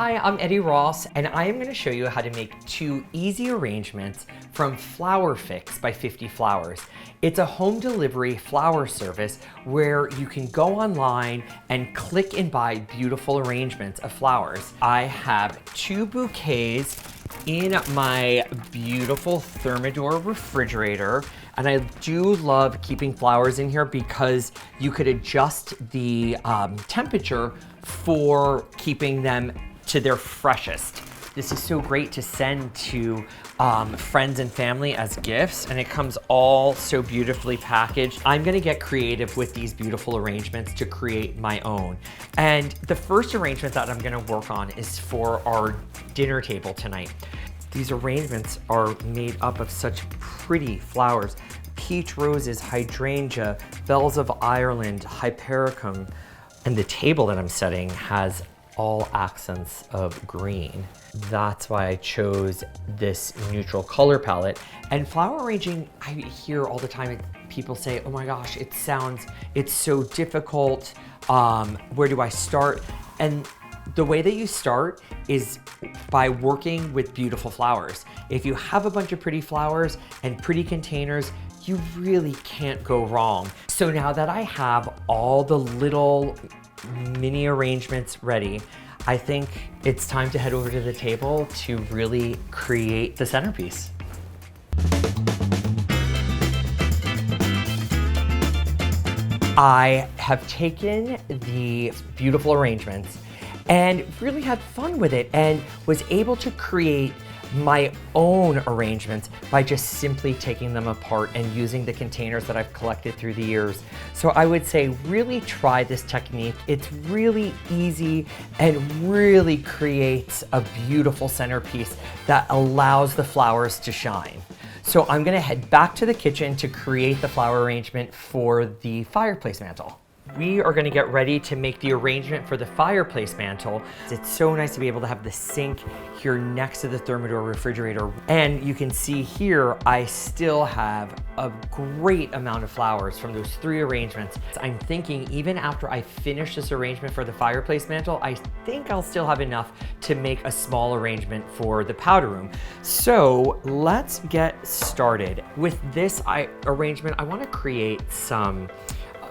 Hi, I'm Eddie Ross, and I am going to show you how to make 2 easy arrangements from Flower Fix by 50 Flowers. It's a home delivery flower service where you can go online and click and buy beautiful arrangements of flowers. I have 2 bouquets in my beautiful Thermador refrigerator, and I do love keeping flowers in here because you could adjust the temperature for keeping them to their freshest. This is so great to send to friends and family as gifts, and it comes all so beautifully packaged. I'm gonna get creative with these beautiful arrangements to create my own. And the first arrangement that I'm gonna work on is for our dinner table tonight. These arrangements are made up of such pretty flowers: peach roses, hydrangea, bells of Ireland, hypericum, and the table that I'm setting has all accents of green. That's why I chose this neutral color palette. And flower arranging, I hear all the time people say, oh my gosh, it's so difficult. Where do I start? And the way that you start is by working with beautiful flowers. If you have a bunch of pretty flowers and pretty containers, you really can't go wrong. So now that I have all the little mini arrangements ready, I think it's time to head over to the table to really create the centerpiece. I have taken the beautiful arrangements and really had fun with it and was able to create my own arrangements by just simply taking them apart and using the containers that I've collected through the years. So I would say really try this technique. It's really easy and really creates a beautiful centerpiece that allows the flowers to shine. So I'm gonna head back to the kitchen to create the flower arrangement for the fireplace mantle. We are gonna get ready to make the arrangement for the fireplace mantle. It's so nice to be able to have the sink here next to the Thermador refrigerator. And you can see here, I still have a great amount of flowers from those 3 arrangements. I'm thinking even after I finish this arrangement for the fireplace mantle, I think I'll still have enough to make a small arrangement for the powder room. So let's get started. With this arrangement, I wanna create some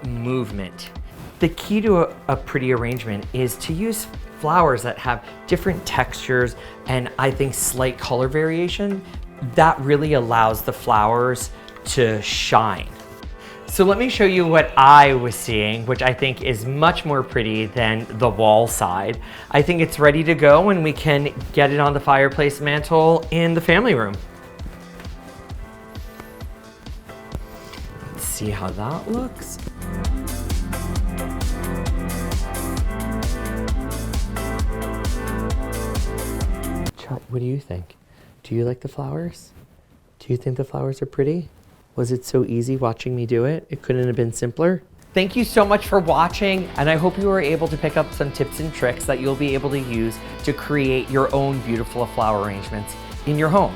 movement. The key to a pretty arrangement is to use flowers that have different textures and I think slight color variation. That really allows the flowers to shine. So let me show you what I was seeing, which I think is much more pretty than the wall side. I think it's ready to go and we can get it on the fireplace mantle in the family room. Let's see how that looks. What do you think? Do you like the flowers? Do you think the flowers are pretty? Was it so easy watching me do it? It couldn't have been simpler. Thank you so much for watching, and I hope you were able to pick up some tips and tricks that you'll be able to use to create your own beautiful flower arrangements in your home.